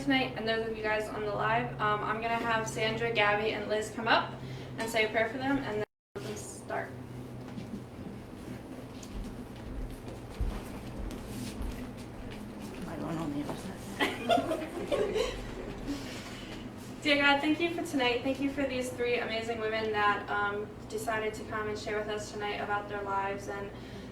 tonight, and those of you guys on the live. I'm going to have Sandra, Gabby, and Liz come up and say a prayer for them, and then we can start. My one on the other side. Dear God, thank you for tonight. Thank you for these three amazing women that decided to come and share with us tonight about their lives and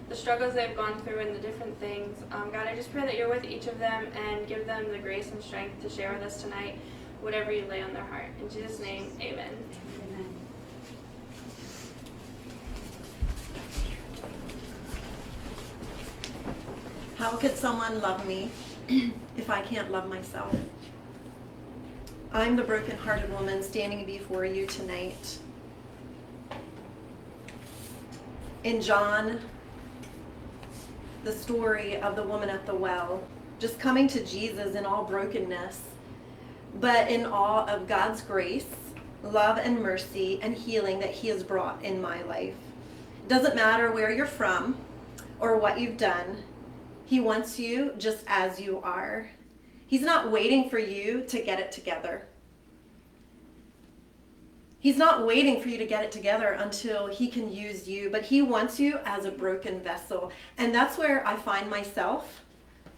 the struggles they've gone through and the different things. God, I just pray that you're with each of them and give them the grace and strength to share with us tonight whatever you lay on their heart. In Jesus' name, amen. Amen. How could someone love me if I can't love myself? I'm the broken-hearted woman standing before you tonight. In John, the story of the woman at the well, just coming to Jesus in all brokenness, but in awe of God's grace, love and mercy and healing that he has brought in my life. It doesn't matter where you're from or what you've done. He wants you just as you are. He's not waiting for you to get it together. He's not waiting for you to get it together until he can use you, but he wants you as a broken vessel. And that's where I find myself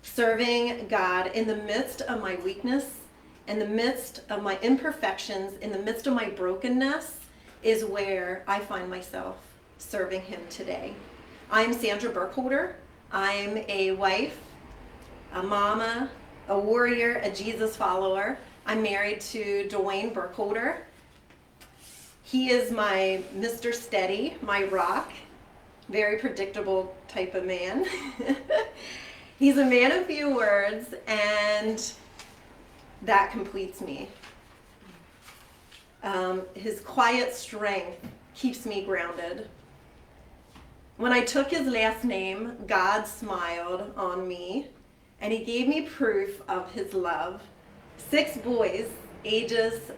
serving God in the midst of my weakness, in the midst of my imperfections, in the midst of my brokenness is where I find myself serving him today. I'm Sandra Burkholder. I'm a wife, a mama, a warrior, a Jesus follower. I'm married to Dwayne Burkholder. He is my Mr. Steady, my rock, very predictable type of man. He's a man of few words, and that completes me. His quiet strength keeps me grounded. When I took his last name, God smiled on me, and he gave me proof of his love. 6 boys, ages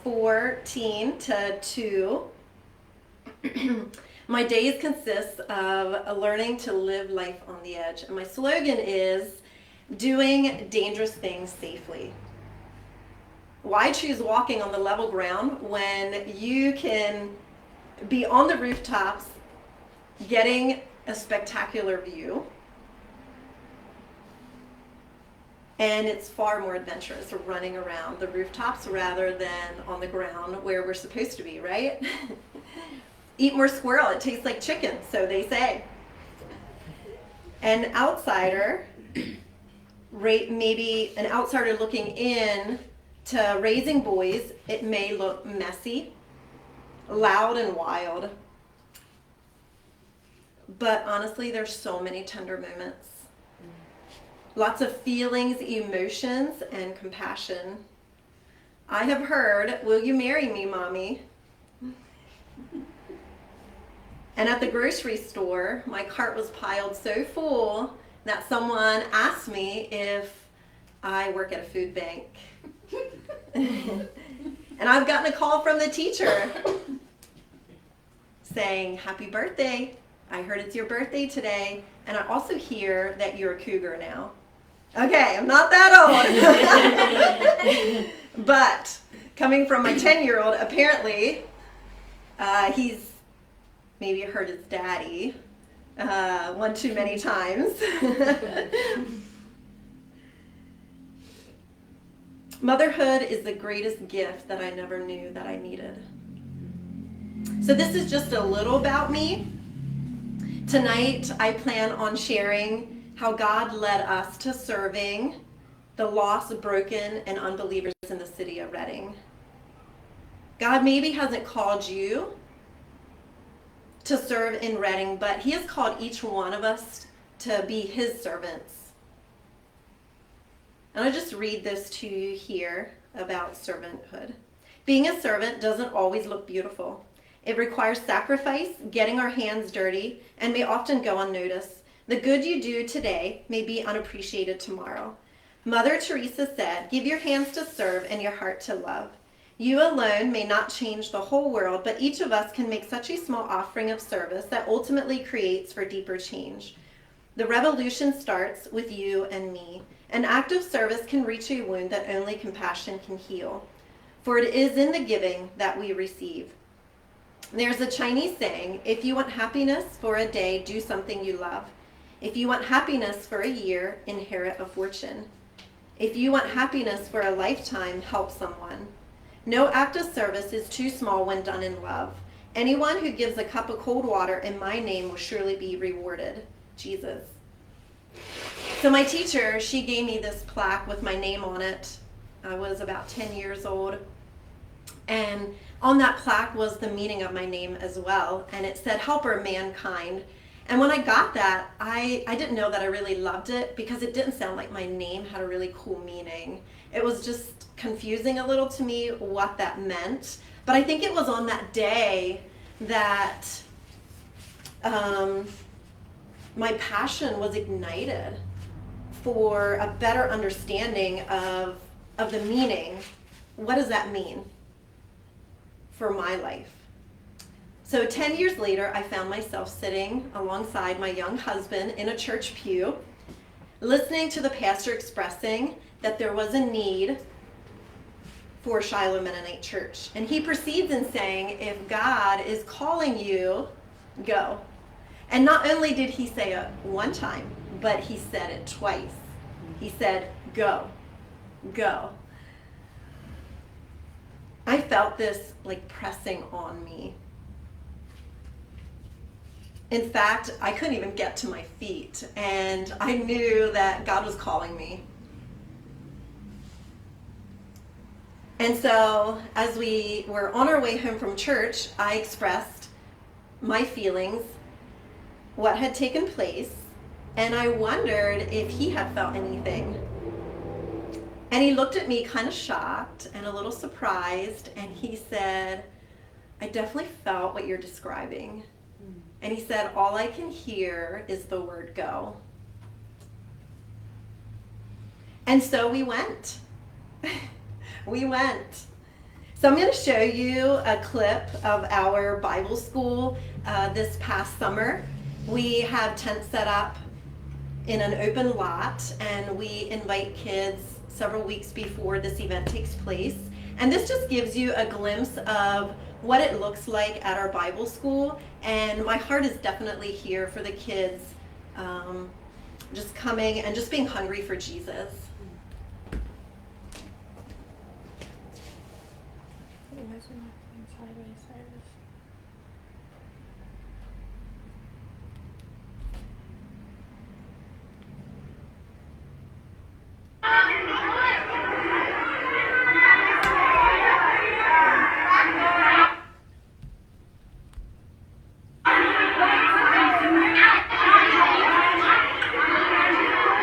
14 to 2. My days consist of learning to live life on the edge, and my slogan is doing dangerous things safely. Why choose walking on the level ground when you can be on the rooftops getting a spectacular view? And it's far more adventurous running around the rooftops rather than on the ground where we're supposed to be, right? Eat more squirrel, it tastes like chicken, so they say. An outsider, maybe an outsider looking in to raising boys, it may look messy, loud and wild. But honestly, there's so many tender moments. Lots of feelings, emotions, and compassion. I have heard, "Will you marry me, Mommy?" And at the grocery store, my cart was piled so full that someone asked me if I work at a food bank. And I've gotten a call from the teacher saying, "Happy birthday. I heard it's your birthday today, and I also hear that you're a cougar now." Okay, I'm not that old. But coming from my 10-year-old, apparently he's maybe heard his daddy one too many times. Motherhood is the greatest gift that I never knew that I needed. So this is just a little about me. Tonight, I plan on sharing how God led us to serving the lost, broken, and unbelievers in the city of Redding. God maybe hasn't called you to serve in Redding, but he has called each one of us to be his servants. And I'll just read this to you here about servanthood. Being a servant doesn't always look beautiful. It requires sacrifice, getting our hands dirty, and may often go unnoticed. The good you do today may be unappreciated tomorrow. Mother Teresa said, "Give your hands to serve and your heart to love." You alone may not change the whole world, but each of us can make such a small offering of service that ultimately creates for deeper change. The revolution starts with you and me, An act of service can reach a wound that only compassion can heal. For it is in the giving that we receive. There's a Chinese saying, if you want happiness for a day, do something you love. If you want happiness for a year, inherit a fortune. If you want happiness for a lifetime, help someone. No act of service is too small when done in love. Anyone who gives a cup of cold water in my name will surely be rewarded. Jesus. So my teacher, she gave me this plaque with my name on it. I was about 10 years old. And on that plaque was the meaning of my name as well. And it said, helper mankind. And when I got that, I didn't know that I really loved it because it didn't sound like my name had a really cool meaning. It was just confusing a little to me what that meant. But I think it was on that day that my passion was ignited for a better understanding of the meaning. What does that mean for my life? So 10 years later, I found myself sitting alongside my young husband in a church pew, listening to the pastor expressing that there was a need for Shiloh Mennonite Church. And he proceeds in saying, if God is calling you, go. And not only did he say it one time, but he said it twice. He said, go, go. I felt this like pressing on me. In fact, I couldn't even get to my feet, and I knew that God was calling me. And so, as we were on our way home from church, I expressed my feelings, what had taken place, and I wondered if he had felt anything. And he looked at me kind of shocked and a little surprised, and he said, I definitely felt what you're describing. And he said, all I can hear is the word go. And so we went. We went. So I'm going to show you a clip of our Bible school this past summer. We have tents set up in an open lot, and we invite kids several weeks before this event takes place. And this just gives you a glimpse of what it looks like at our Bible school. And my heart is definitely here for the kids just coming and just being hungry for Jesus.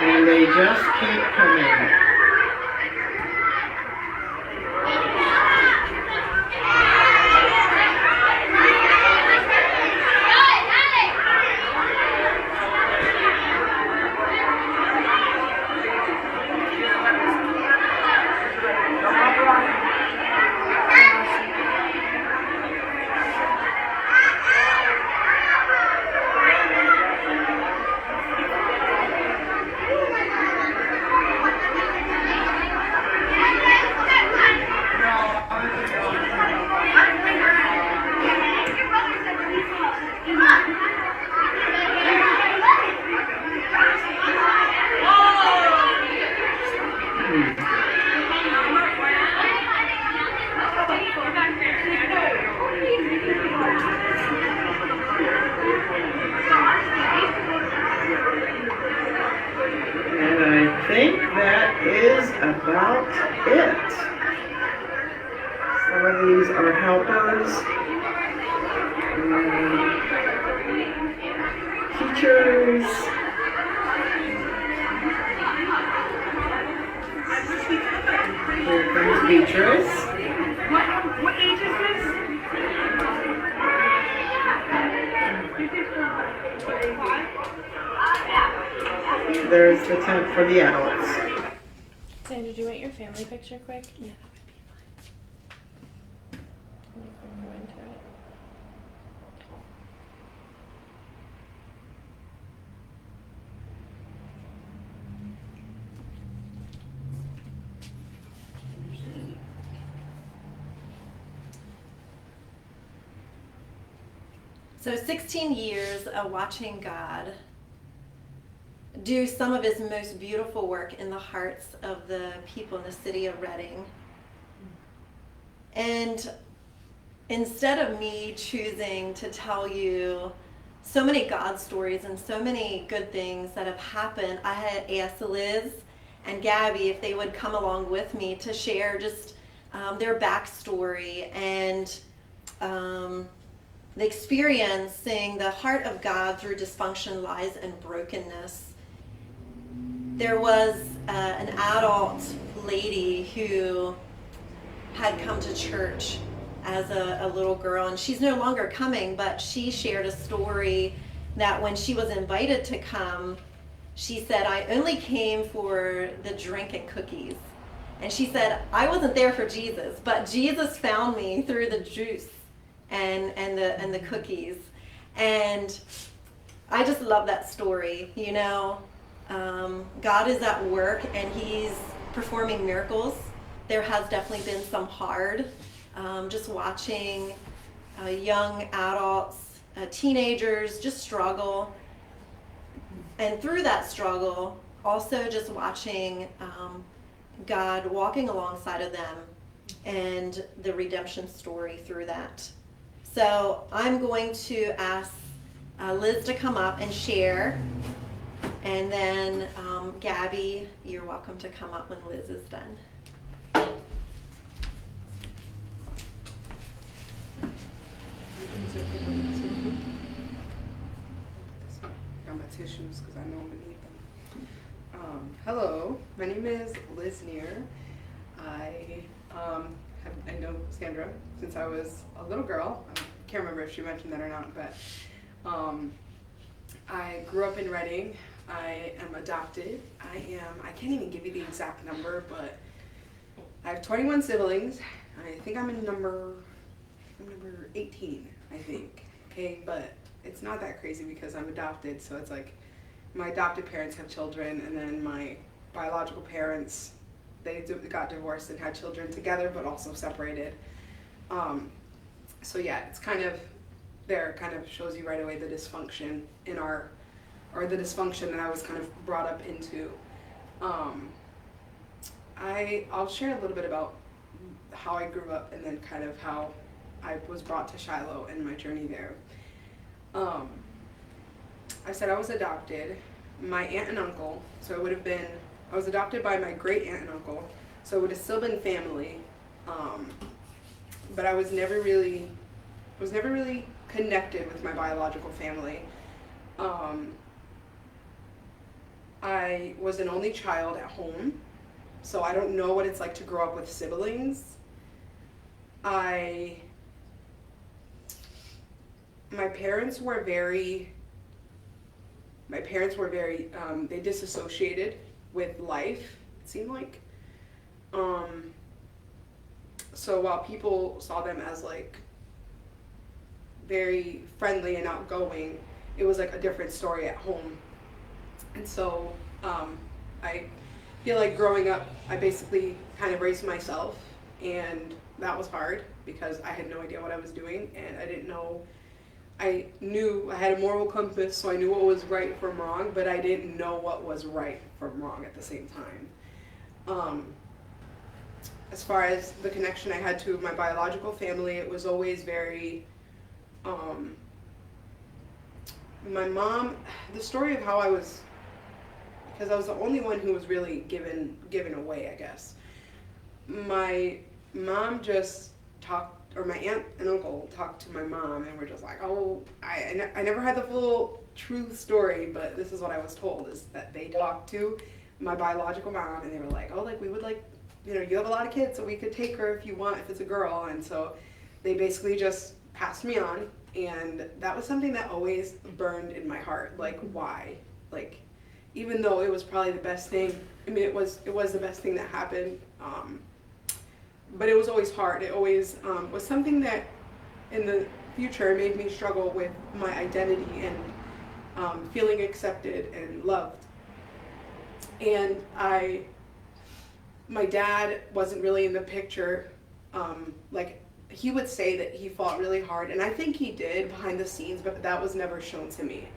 And they just keep coming. And I think that is about it. Some of these are helpers, teachers. Here comes Beatrice. What age is this? There's the tent for the adults. Sandra, did you want your family picture quick? Yeah. Go into it. So 16 years of watching God do some of his most beautiful work in the hearts of the people in the city of Reading. And instead of me choosing to tell you so many God stories and so many good things that have happened, I had asked Liz and Gabby if they would come along with me to share just their backstory and the experience seeing the heart of God through dysfunction, lies, and brokenness. There was an adult lady who had come to church as a little girl, and she's no longer coming, but she shared a story that when she was invited to come, she said, I only came for the drink and cookies. And she said, I wasn't there for Jesus, but Jesus found me through the juice and the cookies. And I just love that story. You know, God is at work and he's performing miracles. There has definitely been some hard, just watching young adults, teenagers just struggle. And through that struggle, also just watching God walking alongside of them and the redemption story through that. So I'm going to ask Liz to come up and share. And then Gabby, you're welcome to come up when Liz is done. Got my tissues because I know I'm gonna need them. Hello, my name is Liz Neer. I know Sandra since I was a little girl. I can't remember if she mentioned that or not, but I grew up in Reading. I am adopted. I can't even give you the exact number, but I have 21 siblings. I think I'm number 18, I think. Okay, but it's not that crazy because I'm adopted, so it's like my adopted parents have children, and then my biological parents, they got divorced and had children together, but also separated. So yeah, it's kind of shows you right away the dysfunction in the dysfunction that I was kind of brought up into. I'll share a little bit about how I grew up and then kind of how I was brought to Shiloh and my journey there. I said I was adopted. My aunt and uncle, so I was adopted by my great aunt and uncle, so it would have still been family, but I was never really connected with my biological family. I was an only child at home, so I don't know what it's like to grow up with siblings. My parents were very, they disassociated with life, it seemed like. So while people saw them as like very friendly and outgoing, it was like a different story at home. And so I feel like growing up, I basically kind of raised myself, and that was hard because I had no idea what I was doing, and I knew I had a moral compass, so I knew what was right from wrong, but I didn't know what was right from wrong at the same time. As far as the connection I had to my biological family, it was always very, my mom, the story of how I was, because I was the only one who was really given away, I guess. My mom just talked, or my aunt and uncle talked to my mom, and were just like, oh, I never had the full true story, but this is what I was told, is that they talked to my biological mom, and they were like, oh, like, we would like, you know, you have a lot of kids, so we could take her if you want, if it's a girl. And so they basically just passed me on, and that was something that always burned in my heart. Like, why? Like, even though it was probably the best thing, I mean, it was the best thing that happened, but it was always hard. It always was something that in the future made me struggle with my identity and feeling accepted and loved. And my dad wasn't really in the picture, like he would say that he fought really hard, and I think he did behind the scenes, but that was never shown to me.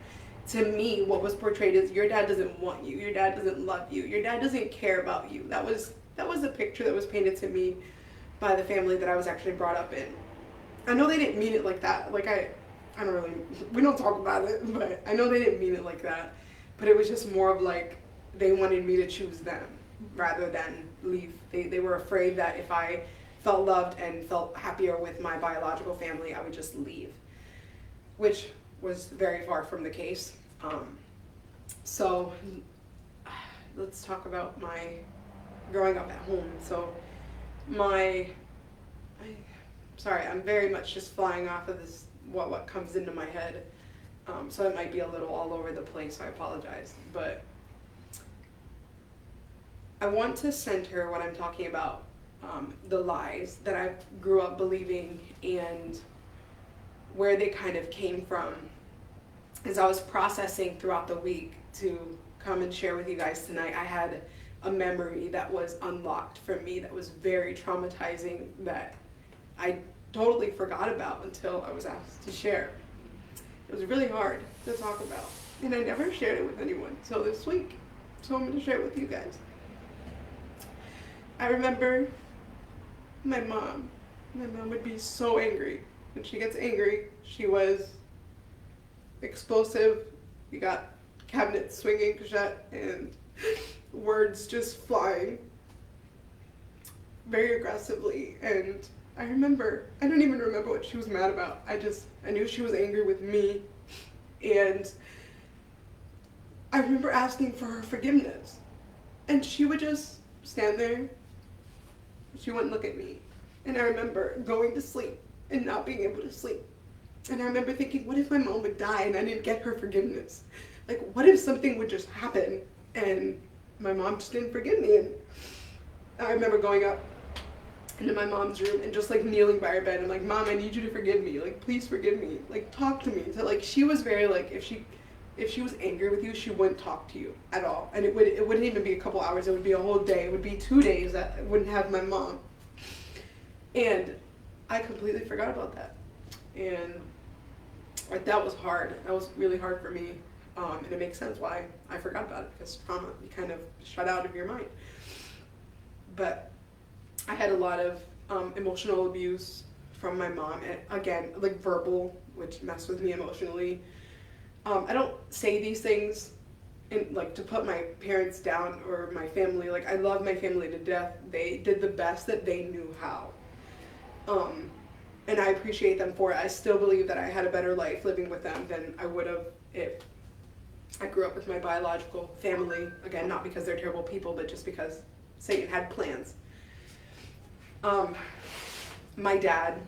To me, what was portrayed is your dad doesn't want you, your dad doesn't love you, your dad doesn't care about you. That was the picture that was painted to me by the family that I was actually brought up in. I know they didn't mean it like that. Like I don't really, we don't talk about it, but I know they didn't mean it like that. But it was just more of like they wanted me to choose them rather than leave. They were afraid that if I felt loved and felt happier with my biological family, I would just leave, which was very far from the case. So let's talk about my growing up at home. So I'm very much just flying off of this, what comes into my head. So it might be a little all over the place, so I apologize. But I want to center what I'm talking about, the lies that I grew up believing and where they kind of came from. As I was processing throughout the week to come and share with you guys tonight, I had a memory that was unlocked for me that was very traumatizing that I totally forgot about until I was asked to share. It was really hard to talk about, and I never shared it with anyone until this week, so I'm going to share it with you guys. I remember my mom would be so angry. When she gets angry, she was explosive. You got cabinets swinging shut and words just flying very aggressively. And I don't even remember what she was mad about. I knew she was angry with me. And I remember asking for her forgiveness. And she would just stand there. She wouldn't look at me. And I remember going to sleep and not being able to sleep. And I remember thinking, what if my mom would die and I didn't get her forgiveness? Like, what if something would just happen and my mom just didn't forgive me? And I remember going up into my mom's room and just like kneeling by her bed and like, Mom, I need you to forgive me. Like, please forgive me. Like, talk to me. So like, she was very like, if she was angry with you, she wouldn't talk to you at all. And it wouldn't even be a couple hours. It would be a whole day. It would be 2 days that I wouldn't have my mom. And I completely forgot about that. And like, that was hard. That was really hard for me. And it makes sense why I forgot about it, because trauma, you kind of shut out of your mind. But I had a lot of emotional abuse from my mom, and again, like verbal, which messed with me emotionally. I don't say these things like to put my parents down or my family. Like, I love my family to death. They did the best that they knew how. And I appreciate them for it. I still believe that I had a better life living with them than I would have if I grew up with my biological family. Again, not because they're terrible people, but just because Satan had plans. My dad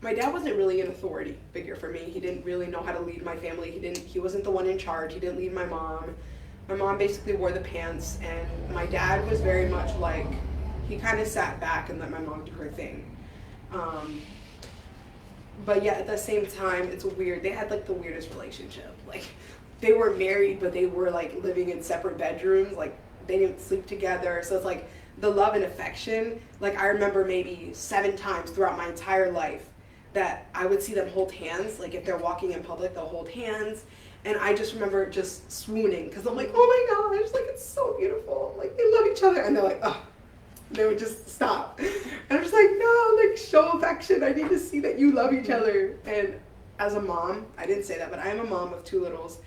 wasn't really an authority figure for me. He didn't really know how to lead my family. He wasn't the one in charge. He didn't lead my mom. My mom basically wore the pants, and my dad was very much like, he kind of sat back and let my mom do her thing. But yet at the same time, it's weird. They had like the weirdest relationship. Like, they were married, but they were like living in separate bedrooms. Like, they didn't sleep together. So it's like the love and affection. Like, I remember maybe 7 times throughout my entire life that I would see them hold hands. Like, if they're walking in public, they'll hold hands. And I just remember just swooning, because I'm like, oh my gosh, like, it's so beautiful. Like, they love each other. And they're like, oh. They would just stop. And I'm just like, no, like, show affection. I need to see that you love each other. And as a mom, I didn't say that, but I am a mom of 2 littles.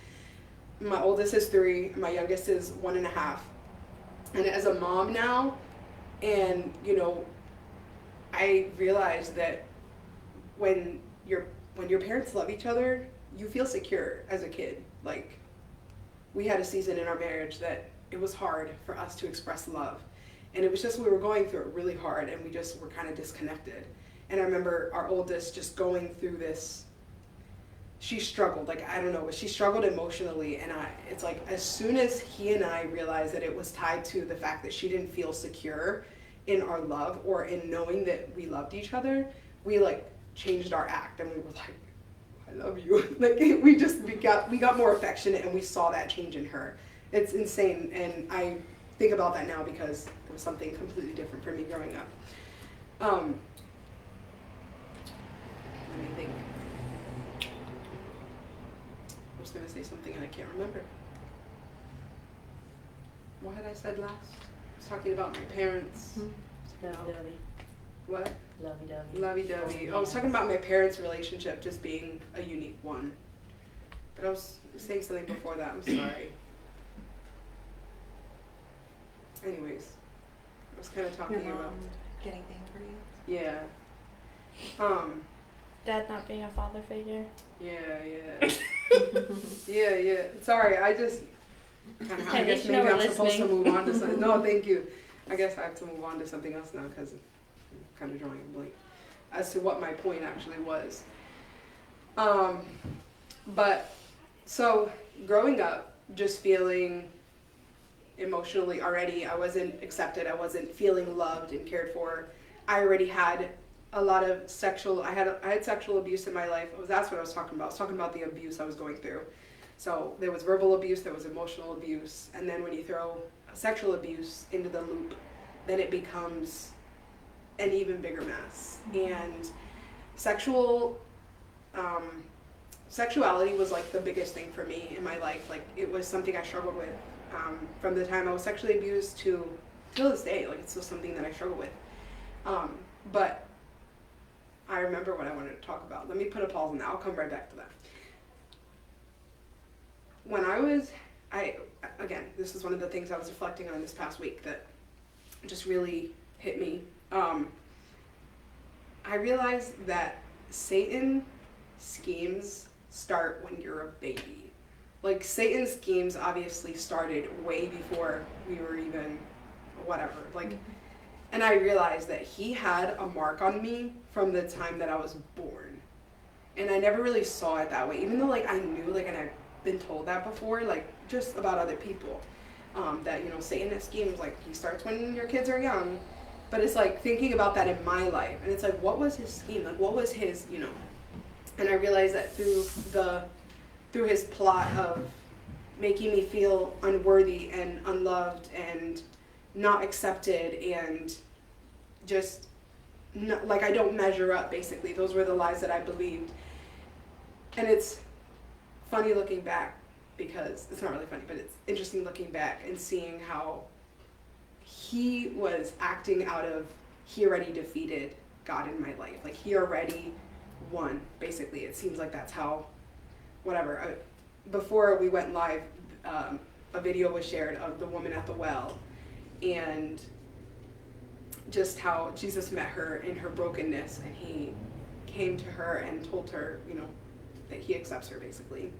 My oldest is 3, my youngest is 1.5. And as a mom now, and you know, I realized that when your parents love each other, you feel secure as a kid. Like, we had a season in our marriage that it was hard for us to express love. And it was just, we were going through it really hard, and we just were kind of disconnected. And I remember our oldest just going through this. She struggled, like, I don't know, but she struggled emotionally. And it's like, as soon as he and I realized that it was tied to the fact that she didn't feel secure in our love or in knowing that we loved each other, we like changed our act, and we were like, I love you. Like, we got more affectionate, and we saw that change in her. It's insane. And I think about that now because it was something completely different for me growing up. Let me think. I was gonna say something and I can't remember. What had I said last? I was talking about my parents. Lovey-dovey. What? Lovey-dovey. Lovey-dovey. I was talking about my parents' relationship just being a unique one. But I was saying something before that. I'm sorry. Anyways, I was kind of talking about getting angry. yeah. Dad not being a father figure. Yeah. Yeah. Sorry, I just kind of. I At guess least you know maybe we're I'm supposed to listening. move on to something. No, thank you. I guess I have to move on to something else now because I'm kind of drawing a blank as to what my point actually was. But so growing up, just feeling emotionally already, I wasn't accepted. I wasn't feeling loved and cared for. I already had a lot of I had sexual abuse in my life. That's what I was talking about. I was talking about the abuse I was going through. So there was verbal abuse, there was emotional abuse, and then when you throw sexual abuse into the loop, then it becomes an even bigger mess. And sexuality was like the biggest thing for me in my life. Like it was something I struggled with from the time I was sexually abused to this day. Like it's still something that I struggle with. But I remember what I wanted to talk about. Let me put a pause on that. I'll come right back to that. When again, this is one of the things I was reflecting on this past week that just really hit me. I realized that Satan schemes start when you're a baby. Like Satan's schemes obviously started way before we were even whatever. Like, and I realized that he had a mark on me from the time that I was born. And I never really saw it that way, even though like I knew, like, and I've been told that before, like just about other people, that, you know, Satan schemes, like he starts when your kids are young. But it's like thinking about that in my life, and it's like, what was his scheme? Like, what was his, you know? And I realized that through his plot of making me feel unworthy and unloved and not accepted and just not, like I don't measure up, basically. Those were the lies that I believed. And it's funny looking back, because it's not really funny, but it's interesting looking back and seeing how he was acting out of, he already defeated God in my life. Like he already won, basically. It seems like that's how, whatever. Before we went live, a video was shared of the woman at the well and just how Jesus met her in her brokenness, and he came to her and told her, you know, that he accepts her, basically.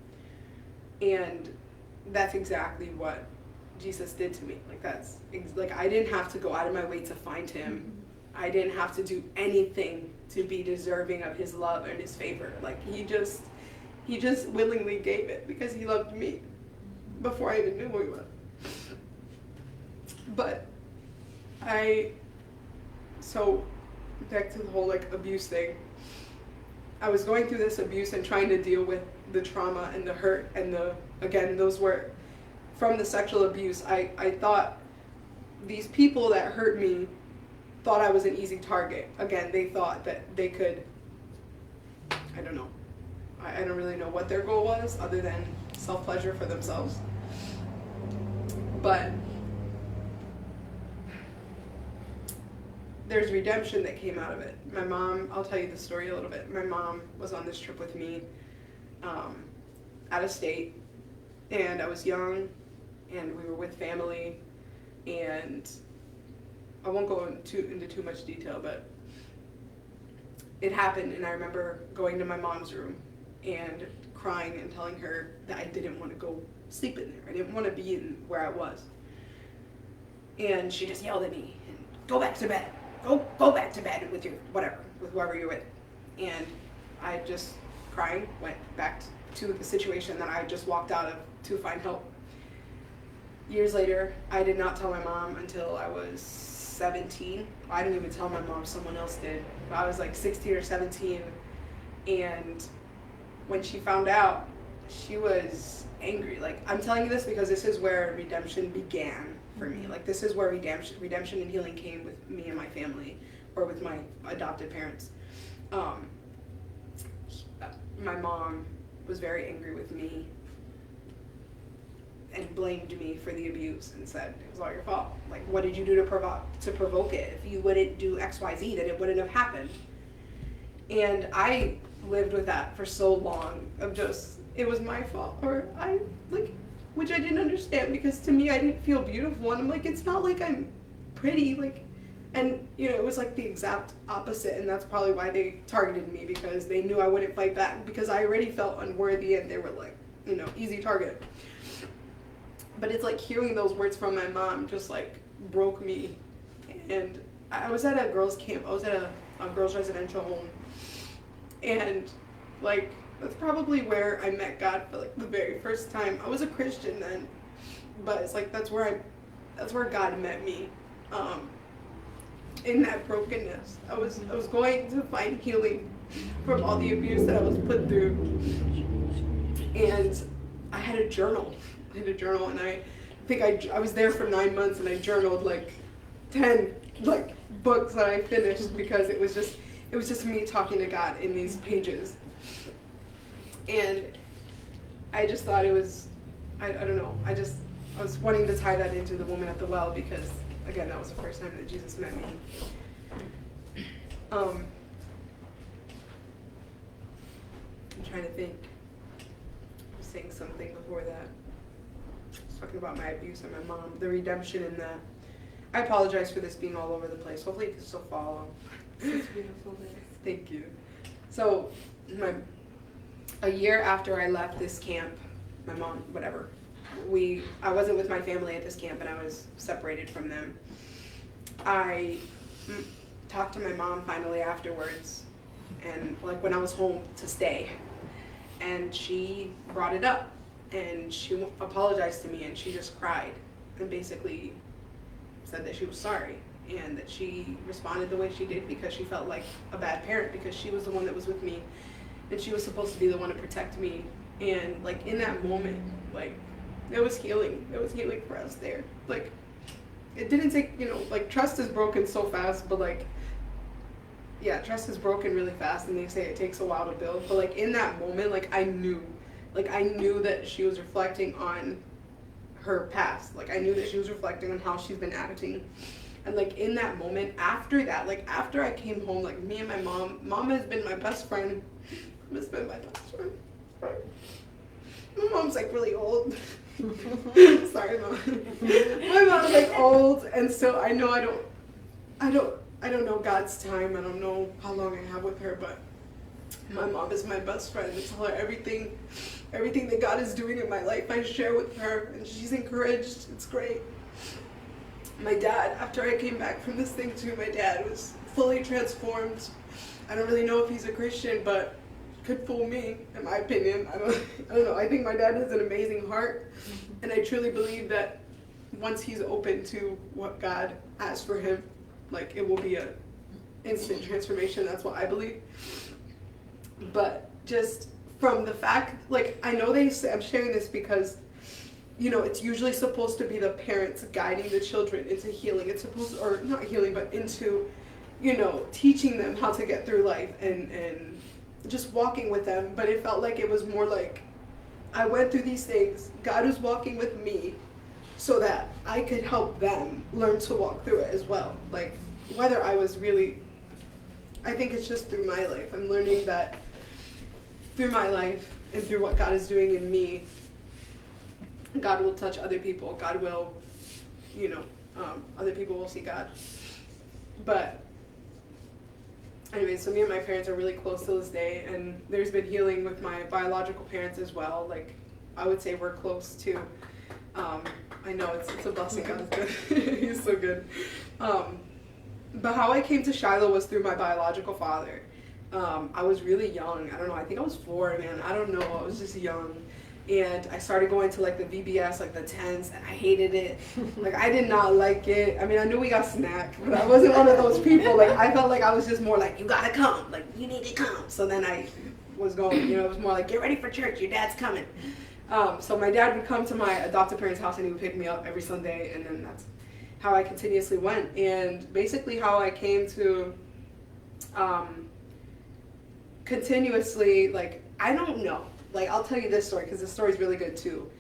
And that's exactly what Jesus did to me. Like that's like I didn't have to go out of my way to find him. I didn't have to do anything to be deserving of his love and his favor. Like he just willingly gave it because he loved me before I even knew who he was. But so back to the whole like abuse thing. I was going through this abuse and trying to deal with the trauma and the hurt and again, those were from the sexual abuse. I thought these people that hurt me thought I was an easy target. Again, they thought that they could, I don't know. I don't really know what their goal was other than self-pleasure for themselves. But there's redemption that came out of it. My mom, I'll tell you the story a little bit. My mom was on this trip with me out of state, and I was young, and we were with family, and I won't go into too much detail, but it happened, and I remember going to my mom's room and crying and telling her that I didn't want to go sleep in there. I didn't want to be in where I was. And she just yelled at me, and go back to bed. Go back to bed with whoever you're with. And I just, crying, went back to the situation that I just walked out of to find help. Years later, I did not tell my mom until I was 17. I didn't even tell my mom, someone else did. I was like 16 or 17, and when she found out, she was angry. Like, I'm telling you this because this is where redemption began for me. Like, this is where redemption and healing came with me and my family. or with my adopted parents. My mom was very angry with me and blamed me for the abuse and said it was all your fault. Like, what did you do to provoke it? If you wouldn't do X, Y, Z, then it wouldn't have happened. And I lived with that for so long of just, it was my fault, or which I didn't understand, because to me I didn't feel beautiful, and I'm like, it's not like I'm pretty, like, and it was like the exact opposite, and that's probably why they targeted me, because they knew I wouldn't fight back, because I already felt unworthy, and they were like, easy target. But it's like hearing those words from my mom just like broke me. And I was at a girls' camp. I was at a girls' residential home, and like that's probably where I met God for like the very first time. I was a Christian then, but it's like that's where God met me. In that brokenness, I was going to find healing from all the abuse that I was put through, and I had a journal. And I think I was there for 9 months, and I journaled like 10 like books that I finished, because it was just me talking to God in these pages. And I just thought it was, I don't know, I was wanting to tie that into the woman at the well, because again, that was the first time that Jesus met me. I'm trying to think. I was saying something before that. Talking about my abuse and my mom, the redemption in that. I apologize for this being all over the place. Hopefully you can still follow. It's beautiful. Thank you. So, a year after I left this camp, my mom, whatever, I wasn't with my family at this camp, and I was separated from them. I talked to my mom finally afterwards, and like when I was home to stay, and she brought it up. And she apologized to me, and she just cried and basically said that she was sorry, and that she responded the way she did because she felt like a bad parent, because she was the one that was with me, and she was supposed to be the one to protect me. And like in that moment, like it was healing. It was healing for us there. Like it didn't take, like trust is broken so fast, but like, yeah, trust is broken really fast, and they say it takes a while to build. But like in that moment, like I knew that she was reflecting on her past. Like I knew that she was reflecting on how she's been acting. And like in that moment, after that, like after I came home, like me and my mom has been my best friend. Has been my best friend. My mom's like really old. Sorry, Mom. My mom's like old, and so I know I don't know God's time. I don't know how long I have with her, but my mom is my best friend. I tell her everything that God is doing in my life, I share with her, and she's encouraged. It's great. My dad, after I came back from this thing too, my dad was fully transformed. I don't really know if he's a Christian, but could fool me, in my opinion. I don't know. I think my dad has an amazing heart, and I truly believe that once he's open to what God has for him, like it will be a instant transformation. That's what I believe. But just from the fact, like, I know they say, I'm sharing this because, it's usually supposed to be the parents guiding the children into healing. It's supposed to, or not healing, but into, teaching them how to get through life and just walking with them. But it felt like it was more like I went through these things. God was walking with me so that I could help them learn to walk through it as well. Like, whether I was really, I think it's just through my life. I'm learning that through my life and through what God is doing in me, God will touch other people. God will, other people will see God. But anyway, so me and my parents are really close to this day, and there's been healing with my biological parents as well. Like, I would say we're close too. I know it's a blessing. God's good. He's so good. But how I came to Shiloh was through my biological father. I was really young. I don't know. I think I was 4, man. I don't know. I was just young. And I started going to like the VBS, like the tents, and I hated it. Like, I did not like it. I mean, I knew we got snack, but I wasn't one of those people. Like, I felt like I was just more like, you gotta come. Like, you need to come. So then I was going, it was more like, get ready for church. Your dad's coming. So my dad would come to my adopted parents' house, and he would pick me up every Sunday, and then how I continuously went, and basically how I came to continuously, like, I don't know. Like, I'll tell you this story because this story's really good too.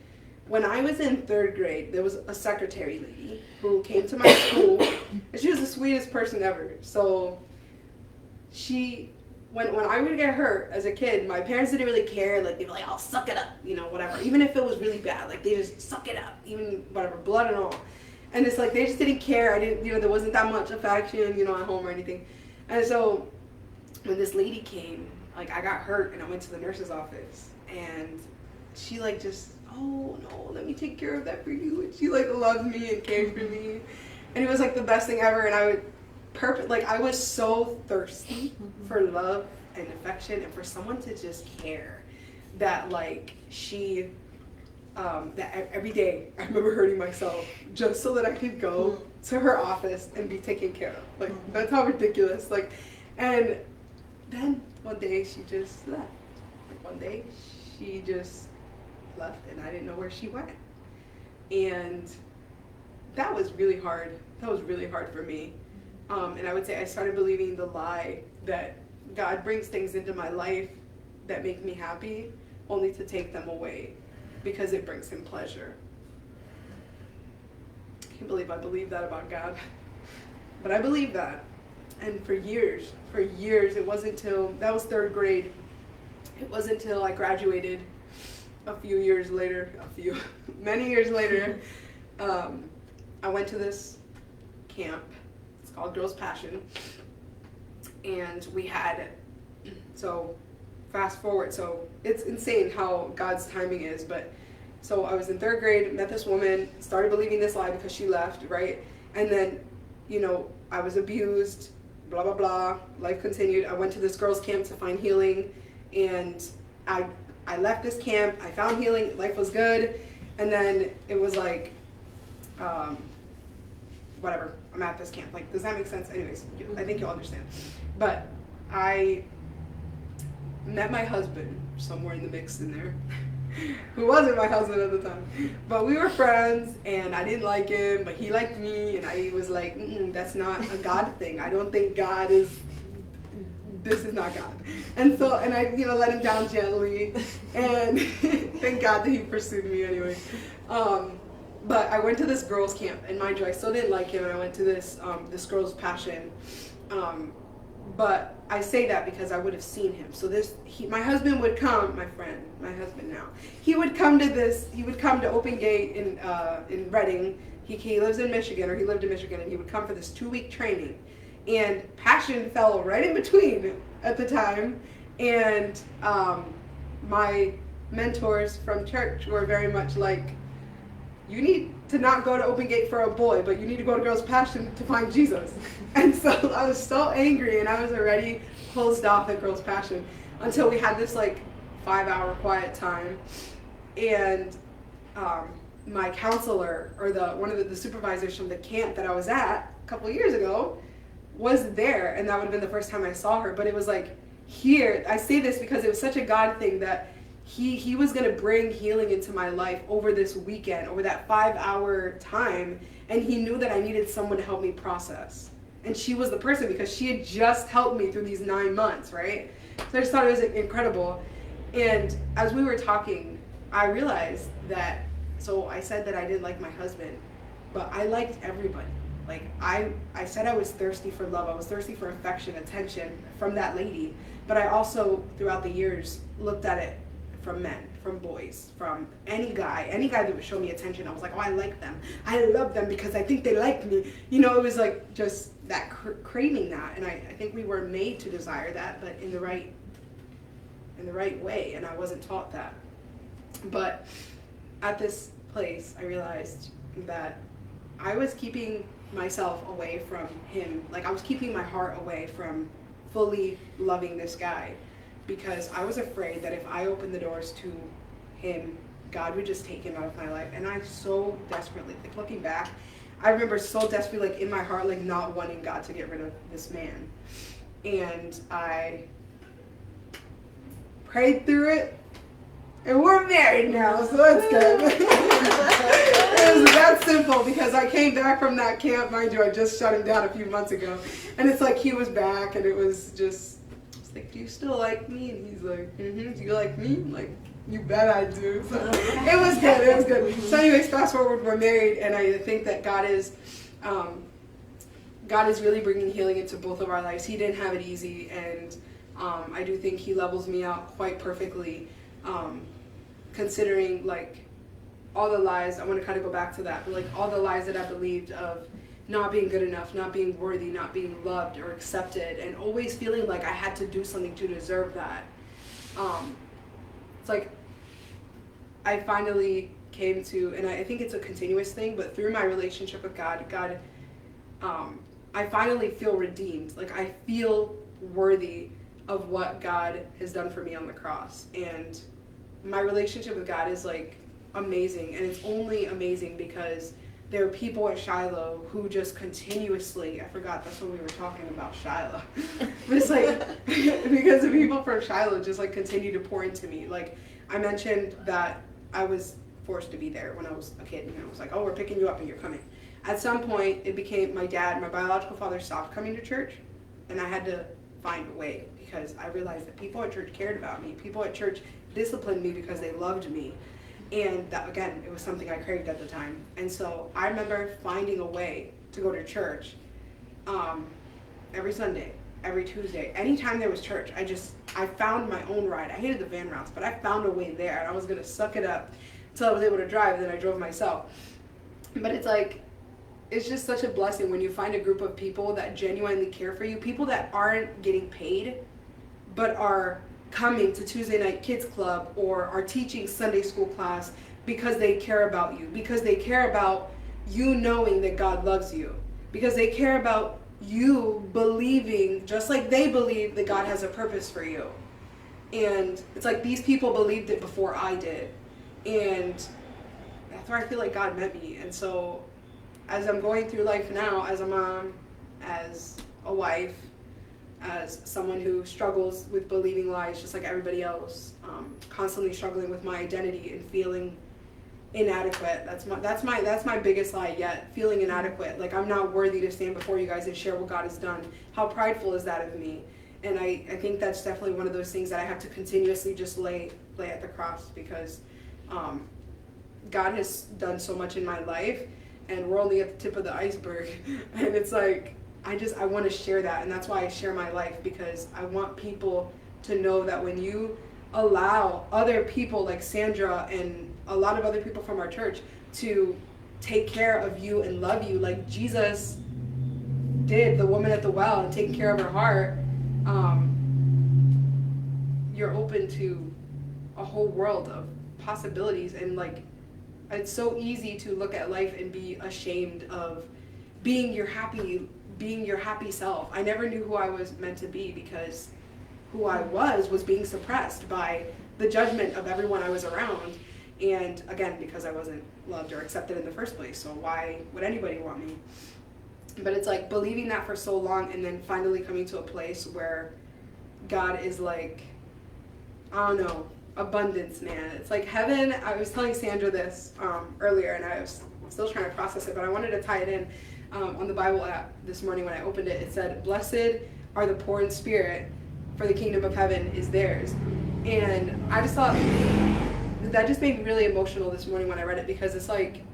When I was in 3rd grade, there was a secretary lady who came to my school, and she was the sweetest person ever. So she, when I would get hurt as a kid, my parents didn't really care. Like, they'd be like, "Oh, suck it up," you know, whatever. Even if it was really bad, like, they just suck it up, even whatever, blood and all. And it's like, they just didn't care. I didn't, you know, there wasn't that much affection, you know, at home or anything. And so when this lady came, like, I got hurt and I went to the nurse's office, and she, like, just, "Oh no, let me take care of that for you." And she, like, loved me and cared for me, and it was like the best thing ever. And I would like, I was so thirsty for love and affection and for someone to just care, that, like, she that every day I remember hurting myself just so that I could go to her office and be taken care of. Like, that's how ridiculous. Like, and then one day she just left. Like, one day she just left, and I didn't know where she went. And that was really hard. That was really hard for me. And I would say I started believing the lie that God brings things into my life that make me happy, only to take them away because it brings him pleasure. I can't believe I believed that about God. But I believed that. And for years, it wasn't until, that was 3rd grade, it wasn't until I graduated many years later, I went to this camp. It's called Girls Passion. And we had, so fast forward, so it's insane how God's timing is, but so I was in 3rd grade, met this woman, started believing this lie because she left, right? And then, you know, I was abused, blah, blah, blah. Life continued. I went to this girls' camp to find healing, and I left this camp, I found healing, life was good, and then it was like, whatever, I'm at this camp. Like, does that make sense? Anyways, I think you'll understand. But I met my husband somewhere in the mix in there, who wasn't my husband at the time. But we were friends, and I didn't like him, but he liked me, and I was like, that's not a God thing. I don't think God is, this is not God. And so, and I, you know, let him down gently, and thank God that he pursued me anyway. But I went to this girls' camp, and mind you, I still didn't like him, and I went to this this girls' passion. But I say that because I would have seen him. So my husband would come, my husband now, he would come to Open Gate in Reading. He lives in Michigan, or he lived in Michigan, and he would come for this 2-week training. And passion fell right in between at the time. And my mentors from church were very much like, you need to not go to Open Gate for a boy, but you need to go to Girls Passion to find Jesus. And so I was so angry, and I was already closed off at Girls Passion until we had this like 5-hour quiet time. And my counselor, or one of the supervisors from the camp that I was at a couple years ago, was there, and that would have been the first time I saw her. But it was like, here, I say this because it was such a God thing that he was going to bring healing into my life over this weekend, over that 5-hour time, and he knew that I needed someone to help me process. And she was the person, because she had just helped me through these 9 months, right? So I just thought it was incredible. And as we were talking, I realized that, so I said that I didn't like my husband, but I liked everybody. Like, I said I was thirsty for love. I was thirsty for affection, attention from that lady. But I also, throughout the years, looked at it from men, from boys, from any guy that would show me attention. I was like, oh, I like them. I love them because I think they like me. You know, it was like just that craving that. And I think we were made to desire that, but in the right way. And I wasn't taught that. But at this place, I realized that I was keeping myself away from him. Like, I was keeping my heart away from fully loving this guy, because I was afraid that if I opened the doors to him, God would just take him out of my life. And I so desperately, like, looking back, I remember so desperately, like, in my heart, like, not wanting God to get rid of this man. And I prayed through it. And we're married now, so that's good. It was that simple because I came back from that camp, mind you, I just shut him down a few months ago. And it's like he was back and it was just, it's like, do you still like me? And he's like, mm-hmm, do you like me? I'm like, you bet I do. So it was good, it was good. So anyways, fast forward, we're married, and I think that God is really bringing healing into both of our lives. He didn't have it easy, and I do think he levels me out quite perfectly. Considering like all the lies, I want to kind of go back to that, but like all the lies that I believed of not being good enough, not being worthy, not being loved or accepted, and always feeling like I had to do something to deserve that. It's like I finally came to, and I think it's a continuous thing, but through my relationship with God, I finally feel redeemed. Like I feel worthy of what God has done for me on the cross. And my relationship with God is like amazing, and it's only amazing because there are people at Shiloh who just continuously, I forgot that's what we were talking about, Shiloh. But it's like, because the people from Shiloh just like continue to pour into me. Like I mentioned that I was forced to be there when I was a kid, and it was like, oh, we're picking you up and you're coming. At some point, it became my biological father stopped coming to church, and I had to find a way because I realized that people at church cared about me. People at church disciplined me because they loved me. And that, again, it was something I craved at the time. And so I remember finding a way to go to church every Sunday, every Tuesday. Anytime there was church, I found my own ride. I hated the van routes, but I found a way there, and I was going to suck it up until I was able to drive, and then I drove myself. But it's like, it's just such a blessing when you find a group of people that genuinely care for you, people that aren't getting paid, but are coming to Tuesday night kids club or are teaching Sunday school class because they care about you, because they care about you knowing that God loves you, because they care about you believing just like they believe that God has a purpose for you. And it's like these people believed it before I did, and that's where I feel like God met me. And so as I'm going through life now, as a mom, as a wife, as someone who struggles with believing lies just like everybody else, constantly struggling with my identity and feeling inadequate. That's my biggest lie yet, feeling inadequate. Like I'm not worthy to stand before you guys and share what God has done. How prideful is that of me? And I think that's definitely one of those things that I have to continuously just lay at the cross, because God has done so much in my life, and we're only at the tip of the iceberg. And it's like, I want to share that, and that's why I share my life, because I want people to know that when you allow other people like Sandra and a lot of other people from our church to take care of you and love you like Jesus did the woman at the well and taking care of her heart, you're open to a whole world of possibilities. And like, it's so easy to look at life and be ashamed of being your happy self. I never knew who I was meant to be, because who I was being suppressed by the judgment of everyone I was around. And again, because I wasn't loved or accepted in the first place. So why would anybody want me? But it's like believing that for so long, and then finally coming to a place where God is like, I don't know, abundance, man. It's like heaven. I was telling Sandra this earlier, and I was still trying to process it, but I wanted to tie it in. On the Bible app this morning when I opened it, it said, "Blessed are the poor in spirit, for the kingdom of heaven is theirs." And I just thought that just made me really emotional this morning when I read it, because it's like,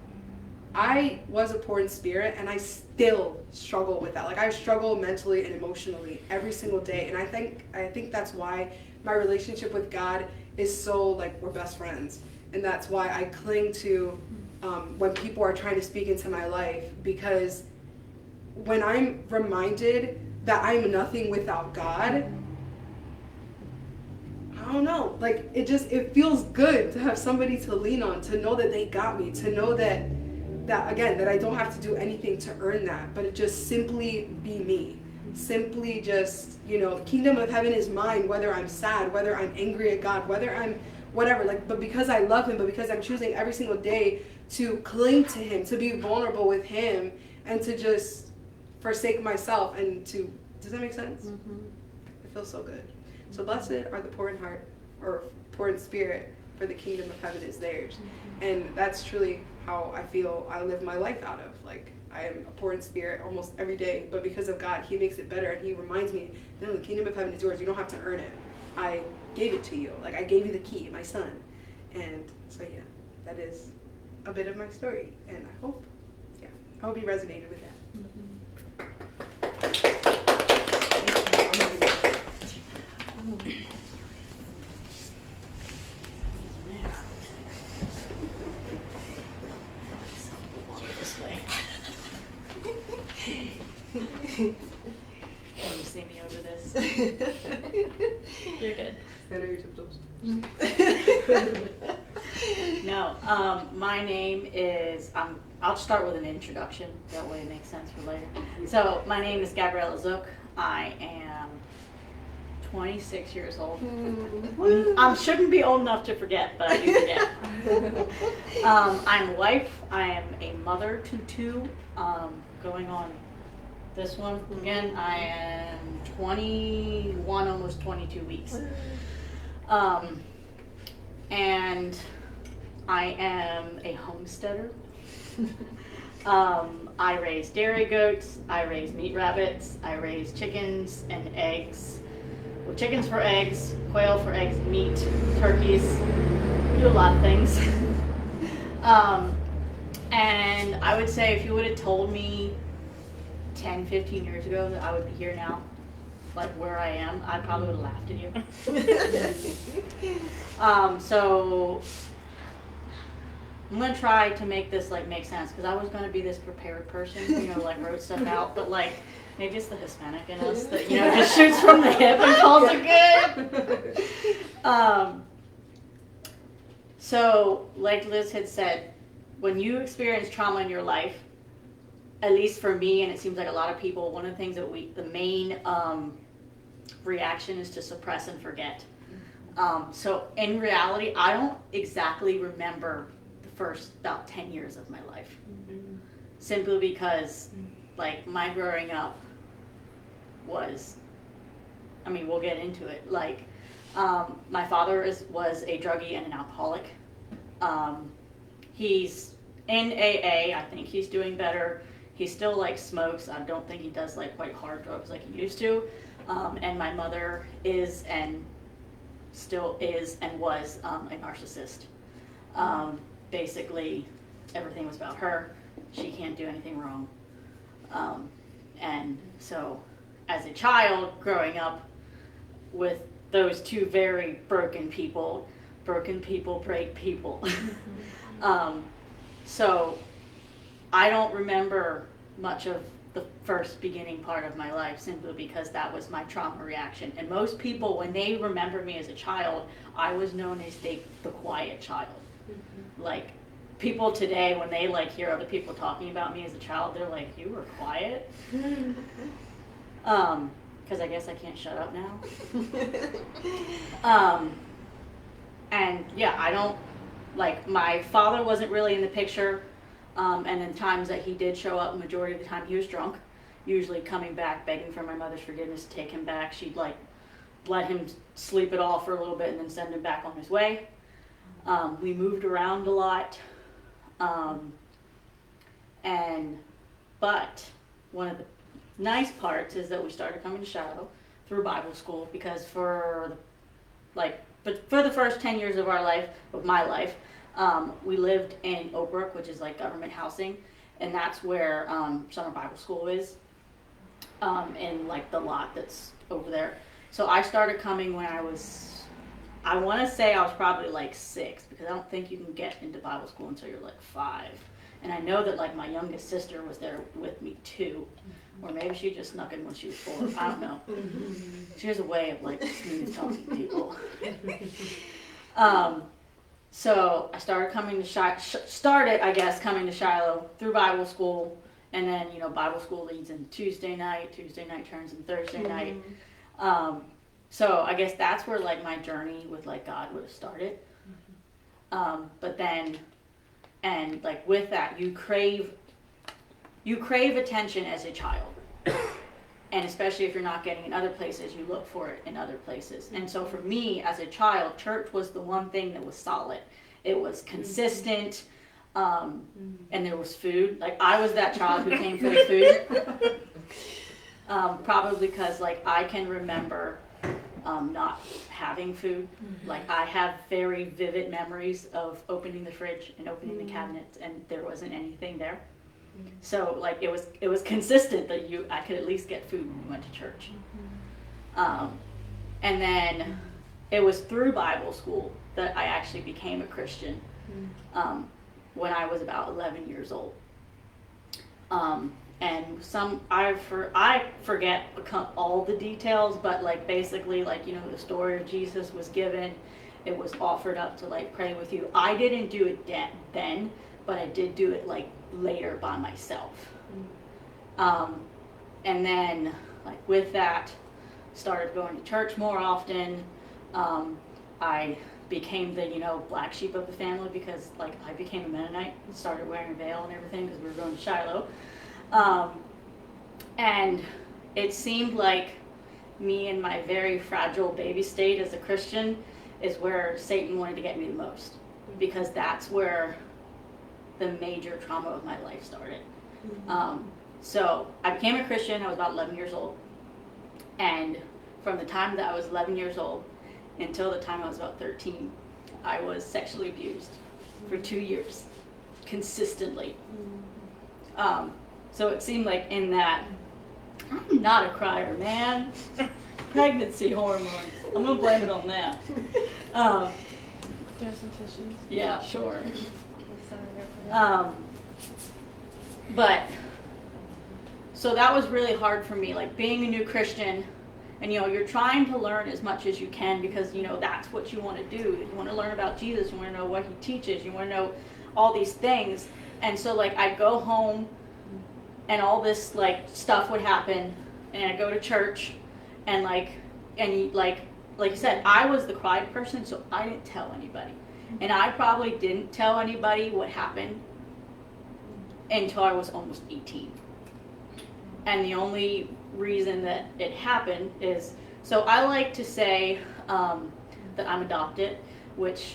I was a poor in spirit, and I still struggle with that. Like I struggle mentally and emotionally every single day, and I think that's why my relationship with God is so, like, we're best friends, and that's why I cling to when people are trying to speak into my life, because when I'm reminded that I'm nothing without God, I don't know, like it feels good to have somebody to lean on, to know that they got me, to know that again, that I don't have to do anything to earn that, but it just simply be me. Simply just, the kingdom of heaven is mine, whether I'm sad, whether I'm angry at God, whether I'm whatever, like, but because I love him, but because I'm choosing every single day to cling to him, to be vulnerable with him, and to just forsake myself, and to, does that make sense? Mm-hmm. It feels so good. So blessed are the poor in heart, or poor in spirit, for the kingdom of heaven is theirs. And that's truly how I feel I live my life out of. Like, I am a poor in spirit almost every day, but because of God, he makes it better, and he reminds me, no, the kingdom of heaven is yours. You don't have to earn it. I gave it to you. Like, I gave you the key, my son. And so, yeah, that is a bit of my story, and I hope you resonated with that. Can you see me over this? You're good. Sandra, your tiptoes. No, my name is, I'll start with an introduction, that way it makes sense for later. So, my name is Zook. I am 26 years old. I shouldn't be old enough to forget, but I do forget. I'm a wife, I am a mother to two, going on this one again. I am 21, almost 22 weeks. And I am a homesteader. I raise dairy goats, I raise meat rabbits, I raise chickens and eggs. Well, chickens for eggs, quail for eggs, meat, turkeys, do a lot of things. And I would say if you would have told me 10, 15 years ago that I would be here now, like where I am, I probably would have laughed at you. So I'm gonna try to make this like make sense, because I was gonna be this prepared person, you know, like wrote stuff out, but like maybe it's the Hispanic in us that, you know, just shoots from the hip and calls it good. So like Liz had said, when you experience trauma in your life, at least for me, and it seems like a lot of people, one of the things that the main reaction is to suppress and forget. So in reality, I don't exactly remember the first about 10 years of my life. Simply because, like, my growing up was, I mean, we'll get into it. Like, my father was a druggie and an alcoholic. He's in AA. I think he's doing better. He still like smokes. I don't think he does like quite hard drugs like he used to. And my mother is and still is and was a narcissist. Basically, everything was about her. She can't do anything wrong. And so, as a child growing up with those two very broken people break people. So I don't remember much of the first beginning part of my life, simply because that was my trauma reaction. And most people, when they remember me as a child, I was known as the quiet child. Like, people today, when they like hear other people talking about me as a child, they're like, "You were quiet?" Because I guess I can't shut up now. And yeah, I don't, like, my father wasn't really in the picture. And in times that he did show up, majority of the time he was drunk, usually coming back begging for my mother's forgiveness to take him back. She'd like let him sleep it off for a little bit and then send him back on his way. We moved around a lot. But one of the nice parts is that we started coming to Shiloh through Bible school, because for the first 10 years of my life, we lived in Oak Brook, which is like government housing, and that's where Summer Bible School is, in like the lot that's over there. So I started coming when I want to say I was probably like 6, because I don't think you can get into Bible school until you're like 5. And I know that like my youngest sister was there with me too, or maybe she just snuck in when she was 4. I don't know. She has a way of like smooth talking people. So I started coming to coming to Shiloh through Bible school, and then, you know, Bible school leads in Tuesday night turns in Thursday night. So I guess that's where like my journey with like God would have started. But then, and like with that, you crave attention as a child. And especially if you're not getting it in other places, you look for it in other places. And so for me as a child, church was the one thing that was solid. It was consistent, and there was food. Like, I was that child who came for the food. Probably because, like, I can remember not having food. Like, I have very vivid memories of opening the fridge and opening the cabinets, and there wasn't anything there. So, like, it was consistent that I could at least get food when we went to church. And then it was through Bible school that I actually became a Christian when I was about 11 years old. And I forget all the details, but, like, basically, like, you know, the story of Jesus was given. It was offered up to, like, pray with you. I didn't do it then, but I did do it, like, later by myself. And then, like, with that, started going to church more often. I became the, you know, black sheep of the family because, like, I became a Mennonite and started wearing a veil and everything because we were going to Shiloh. And it seemed like me in my very fragile baby state as a Christian is where Satan wanted to get me the most, because that's where the major trauma of my life started. So I became a Christian, I was about 11 years old, and from the time that I was 11 years old until the time I was about 13, I was sexually abused for 2 years, consistently. So it seemed like in that, I'm not a crier, man. Pregnancy hormones. I'm gonna blame it on that. There's some tissues. Yeah, sure. But so that was really hard for me, like being a new Christian, and you know, you're trying to learn as much as you can because you know that's what you want to do. You want to learn about Jesus, you want to know what he teaches, you want to know all these things. And so, like, I'd go home and all this, like, stuff would happen, and I'd go to church, and like you said, I was the quiet person, so I didn't tell anybody. And I probably didn't tell anybody what happened until I was almost 18. And the only reason that it happened is, so I like to say that I'm adopted, which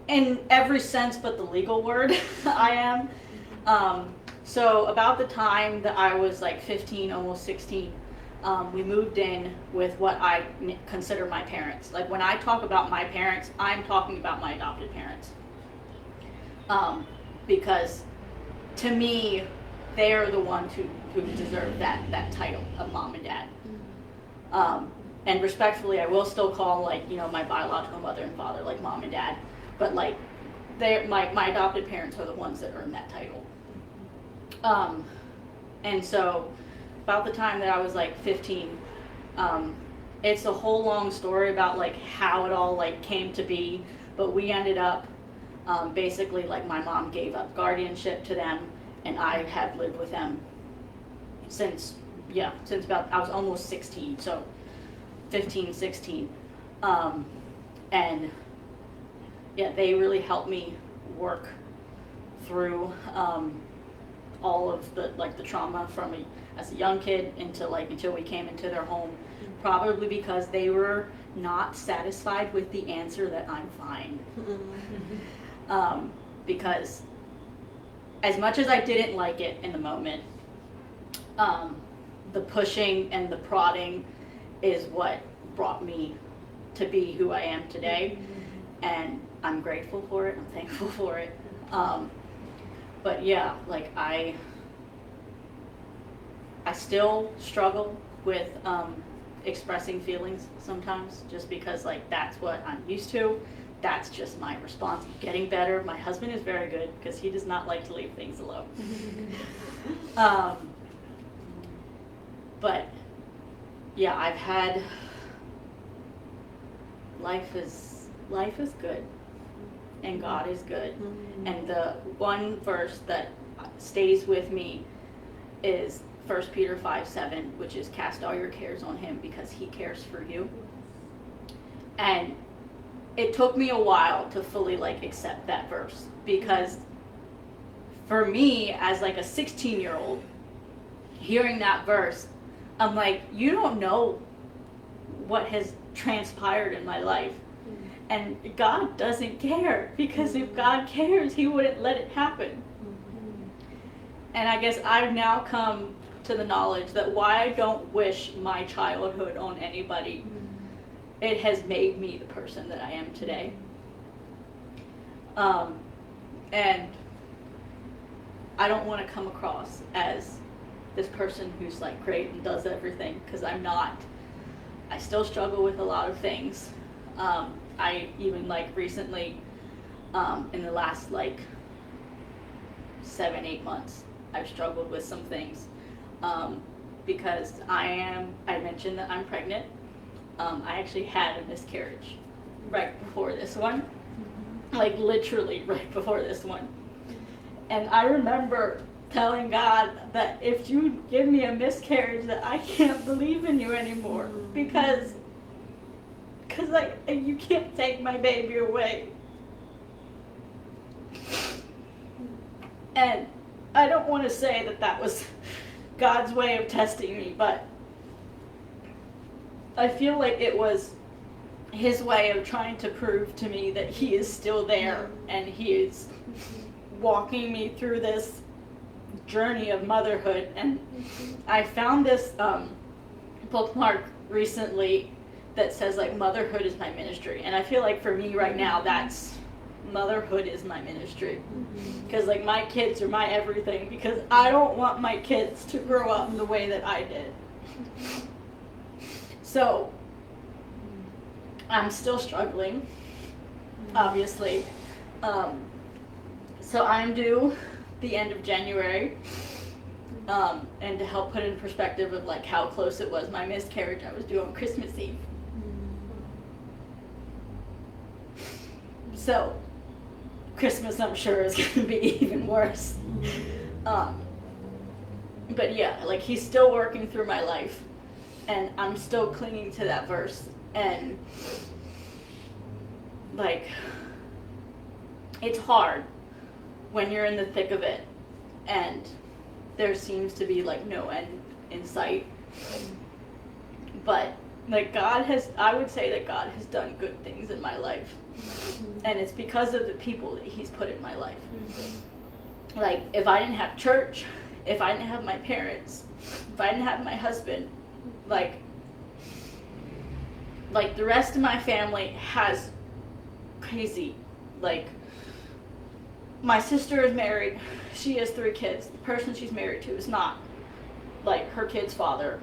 in every sense but the legal word I am. So about the time that I was like 15, almost 16, we moved in with what I consider my parents. Like, when I talk about my parents, I'm talking about my adopted parents. Because to me, they are the ones who deserve that title of mom and dad. And respectfully, I will still call, like, you know, my biological mother and father, like, mom and dad. But, like, my adopted parents are the ones that earn that title. And so about the time that I was like 15, it's a whole long story about like how it all like came to be, but we ended up basically, like, my mom gave up guardianship to them, and I have lived with them since about, I was almost 16, so 15, 16. And yeah, they really helped me work through all of the, like, the trauma from as a young kid until we came into their home, probably because they were not satisfied with the answer that I'm fine. Because as much as I didn't like it in the moment, the pushing and the prodding is what brought me to be who I am today, and I'm grateful for it, I'm thankful for it. But yeah, like, I still struggle with expressing feelings sometimes, just because, like, that's what I'm used to. That's just my response. Getting better. My husband is very good because he does not like to leave things alone. But yeah, I've had, life is good, and God is good. And the one verse that stays with me is 1 Peter 5:7, which is, cast all your cares on him because he cares for you. And it took me a while to fully, like, accept that verse, because for me, as like a 16-year-old, hearing that verse, I'm like, you don't know what has transpired in my life. And God doesn't care, because if God cares, he wouldn't let it happen. And I guess I've now come to the knowledge that why I don't wish my childhood on anybody, it has made me the person that I am today. And I don't want to come across as this person who's like great and does everything, because I'm not. I still struggle with a lot of things. I even like recently, in the last like 7-8 months, I've struggled with some things, because I mentioned that I'm pregnant. I actually had a miscarriage right before this one, like literally right before this one. And I remember telling God that if you give me a miscarriage, that I can't believe in you anymore, because like, you can't take my baby away. And I don't want to say that that was God's way of testing me, but I feel like it was his way of trying to prove to me that he is still there, and he is walking me through this journey of motherhood. And I found this bookmark recently that says like, motherhood is my ministry. And I feel like for me right now, that's motherhood is my ministry, because like my kids are my everything, because I don't want my kids to grow up the way that I did. So I'm still struggling, obviously. So I'm due the end of January, and to help put in perspective of like how close it was, my miscarriage, I was due on Christmas Eve. So Christmas, I'm sure, is going to be even worse. But yeah, like he's still working through my life, and I'm still clinging to that verse. And like, it's hard when you're in the thick of it and there seems to be like no end in sight. But like I would say that God has done good things in my life. And it's because of the people that he's put in my life. Like, if I didn't have church, if I didn't have my parents, if I didn't have my husband, like the rest of my family has crazy, like, my sister is married, she has 3 kids. The person she's married to is not, like, her kid's father.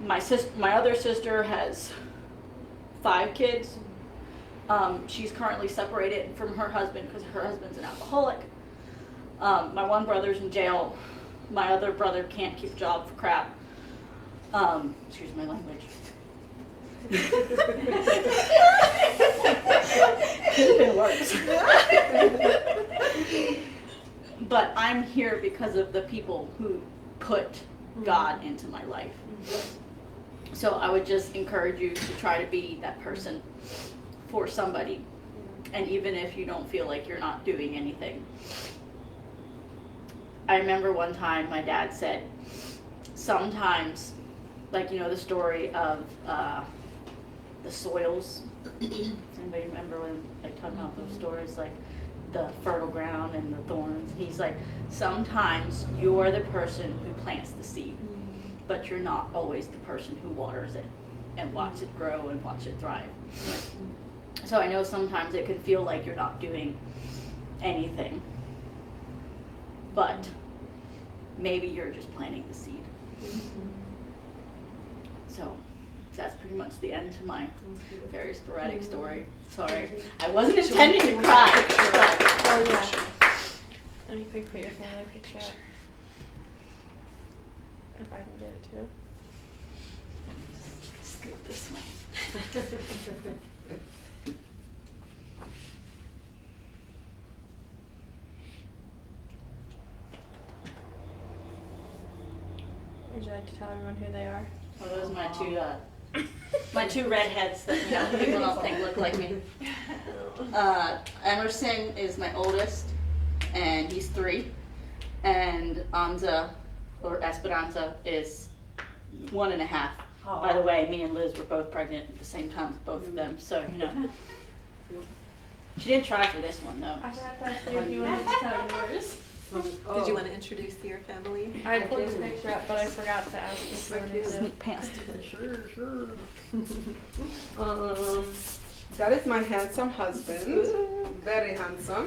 My other sister has 5 kids. She's currently separated from her husband because her husband's an alcoholic. My one brother's in jail. My other brother can't keep a job for crap. Excuse my language. Could have been worse. But I'm here because of the people who put God into my life. So I would just encourage you to try to be that person for somebody. And even if you don't feel like you're not doing anything. I remember one time my dad said, sometimes, like, you know, the story of the soils. Anybody remember when I talk about those stories, like the fertile ground and the thorns? He's like, sometimes you're the person who plants the seed, but you're not always the person who waters it and watch it grow and watch it thrive. So I know sometimes it can feel like you're not doing anything, but maybe you're just planting the seed. So that's pretty much the end to my very sporadic story. Sorry, I wasn't intending to cry. Oh yeah. Let me quick put your family picture up. If I can get it too. Scoot this way. Would you like to tell everyone who they are? Well, those are my two redheads that, you know, people don't think look like me. Emerson is my oldest, and he's 3. And Anza, or Esperanza, is 1.5. By the way, me and Liz were both pregnant at the same time, both of them. So, you know. She didn't try for this one, though. I thought if you wanted to tell yours. Did you want to introduce your family? I pulled this picture up, but I forgot to ask if you wanted to. Sneak past. Sure. That is my handsome husband. Very handsome.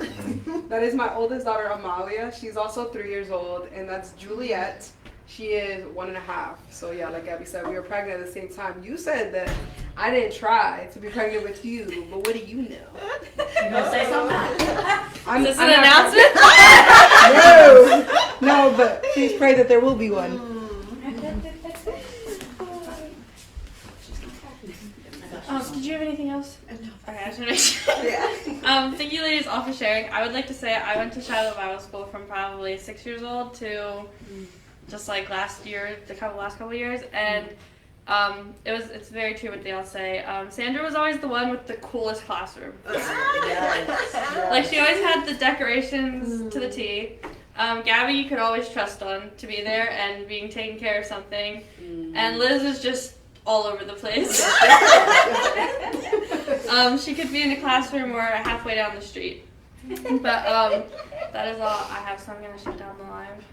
That is my oldest daughter, Amalia. She's also 3 years old. And that's Juliet. She is 1.5. So yeah, like Gabby said, we were pregnant at the same time. You said that I didn't try to be pregnant with you, but what do you know? You gonna say something? Is this an announcement? No, but please pray that there will be one. Did you have anything else? No. Okay, I just want to make sure. Yeah. Thank you ladies all for sharing. I would like to say I went to Shiloh Bible School from probably 6 years old to just like last couple years, and it's very true what they all say. Sandra was always the one with the coolest classroom. Like she always had the decorations to the T. Gabby you could always trust on to be there and being taking care of something, and Liz is just all over the place. She could be in a classroom or halfway down the street. But that is all I have, so I'm gonna shut down the live.